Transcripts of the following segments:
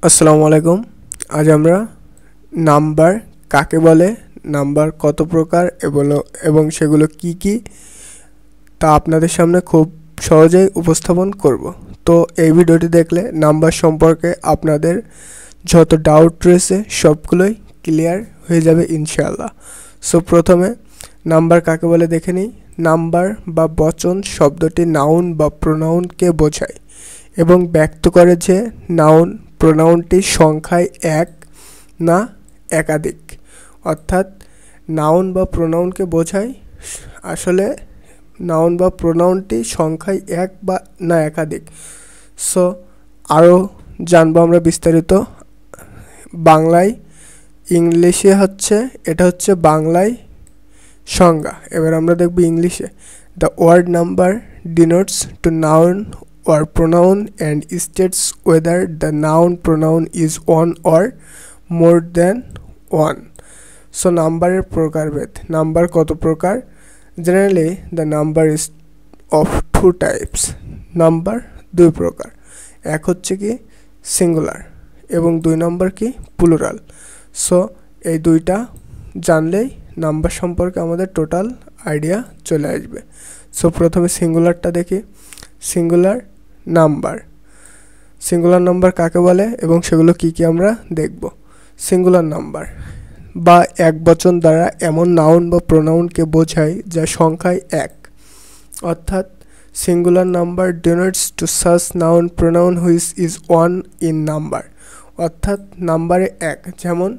আসসালামু আলাইকুম। আজ আমরা নাম্বার কাকে বলে, নাম্বার কত প্রকার এবং সেগুলো কি কি তা আপনাদের সামনে খুব সহজেই উপস্থাপন করব। তো এই ভিডিওটি দেখলে নাম্বার সম্পর্কে আপনাদের যত ডাউট রয়েছে সবগুলোই ক্লিয়ার হয়ে যাবে ইনশাআল্লাহ। সো প্রথমে নাম্বার কাকে বলে দেখে নিই। নাম্বার বা বচন শব্দটি নাউন বা প্রোনাউনকে বোঝায় এবং ব্যক্ত করে যে নাউন প্রোনাউনটি সংখ্যায় এক না একাধিক, অর্থাৎ নাউন বা প্রোনাউনকে বোঝায় আসলে নাউন বা প্রোনাউনটি সংখ্যায় এক বা না একাধিক। সো আরও জানবো আমরা বিস্তারিত বাংলায়। ইংলিশে এটা হচ্ছে বাংলায় সংজ্ঞা। এবার আমরা দেখব ইংলিশে। The word number denotes to noun or pronoun and states whether the noun pronoun is one or more than one. So নাম্বারের প্রকারভেদ। নাম্বার কত প্রকার? Generally the number is of two types. Number দুই প্রকার। এক হচ্ছে কি সিঙ্গুলার এবং দুই নম্বর কি প্লুরাল। সো এই দুইটা জানলেই নাম্বার সম্পর্কে আমাদের টোটাল আইডিয়া চলে আসবে। সো প্রথমে সিঙ্গুলারটা দেখি। সিঙ্গুলার নাম্বার কাকে বলে এবং সেগুলো কি কি আমরা দেখব। সিঙ্গুলার নাম্বার বা একবচন দ্বারা এমন নাউন বা প্রোনাউনকে বোঝায় যা সংখ্যায় এক, অর্থাৎ singular number denotes to such noun pronoun which is one in number, অর্থাৎ নাম্বারে এক, যেমন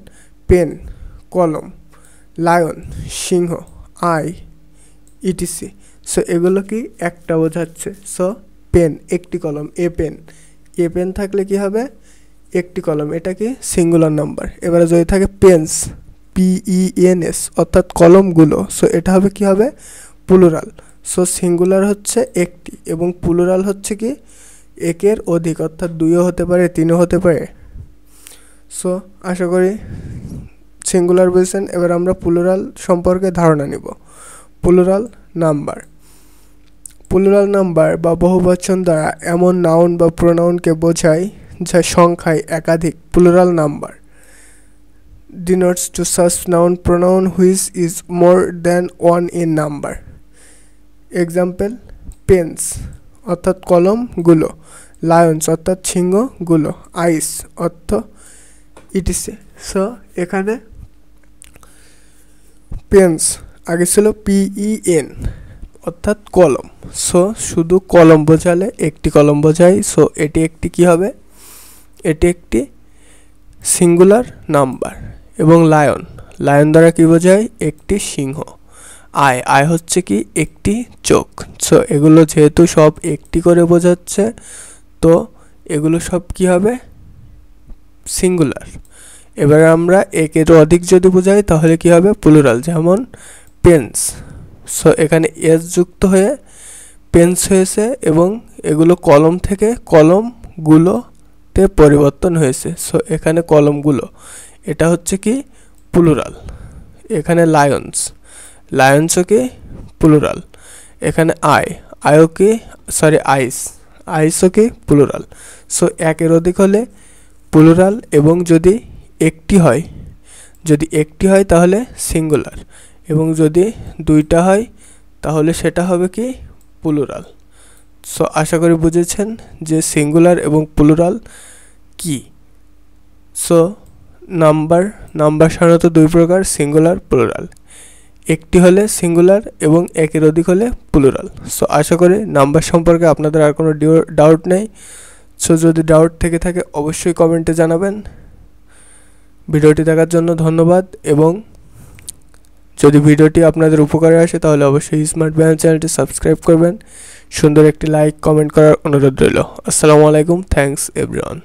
পেন, কলম, লায়ন, সিংহ, আই, ইটিসি। সো এগুলো কি একটা বোঝাচ্ছে। সো পেন একটি কলম, এ পেন থাকলে কি হবে একটি কলম, এটা কি সিঙ্গুলার নাম্বার। এবারে যদি থাকে পেন্স, PENS, অর্থাৎ কলমগুলো, সো এটা হবে কি হবে প্লুরাল। সো সিঙ্গুলার হচ্ছে একটি এবং প্লুরাল হচ্ছে কি একের অধিক, অর্থাৎ দুইও হতে পারে, তিনও হতে পারে। সো আশা করি সিঙ্গুলার বুঝছেন। এবার আমরা প্লুরাল সম্পর্কে ধারণা নিব। প্লুরাল নাম্বার বা বহুবচন দ্বারা এমন নাউন বা প্রোনাউনকে বোঝায় যা সংখ্যায় একাধিক। Plural number denotes to such noun pronoun which is more than one in number. Example pens অর্থাৎ কলমগুলো, লায়ন্স অর্থাৎ সিংহগুলো, আইস অর্থ ইটিসি। সো এখানে পেন্স আগে ছিল PEN অর্থাৎ কলম। সো শুধু কলম বোঝালে একটি কলম বোঝায়। সো এটি একটি কি হবে, এটি একটি সিঙ্গুলার নাম্বার। এবং লায়ন দ্বারা কি বোঝায় একটি সিংহ। আই হচ্ছে কি একটি চোখ। সো এগুলো যেহেতু সব একটি করে বোঝাচ্ছে, তো এগুলো সব কি হবে সিঙ্গুলার। এবারে আমরা একের অধিক যদি বোঝাই তাহলে কি হবে প্লুরাল, যেমন পেন্স। সো এখানে এস যুক্ত হয়ে পেন্স হয়েছে এবং এগুলো কলম থেকে কলমগুলোতে পরিবর্তন হয়েছে। সো এখানে কলমগুলো, এটা হচ্ছে কি প্লুরাল। এখানে লায়ন্সও কি প্লুরাল। এখানে আইসও কি প্লুরাল। সো একের অধিক হলে প্লুরাল এবং যদি একটি হয় তাহলে সিঙ্গুলার এবং যদি দুইটা হয় তাহলে সেটা হবে কি প্লুরাল। সো আশা করি বুঝেছেন যে সিঙ্গুলার এবং প্লুরাল কি। সো নাম্বার সাধারণত দুই প্রকার, সিঙ্গুলার, প্লুরাল। একটি হলে সিঙ্গুলার এবং একের অধিক হলে প্লুরাল। সো আশা করি নাম্বার সম্পর্কে আপনাদের আর কোনো ডাউট নেই। সো যদি ডাউট থেকে থাকে অবশ্যই কমেন্টে জানাবেন। ভিডিওটি দেখার জন্য ধন্যবাদ এবং যদি ভিডিওটি আপনাদের উপকারে আসে তাহলে অবশ্যই স্মার্ট ব্যায়াম চ্যানেলটি সাবস্ক্রাইব করবেন। সুন্দর একটি লাইক কমেন্ট করার অনুরোধ রইল। আসসালামু আলাইকুম। Thanks everyone.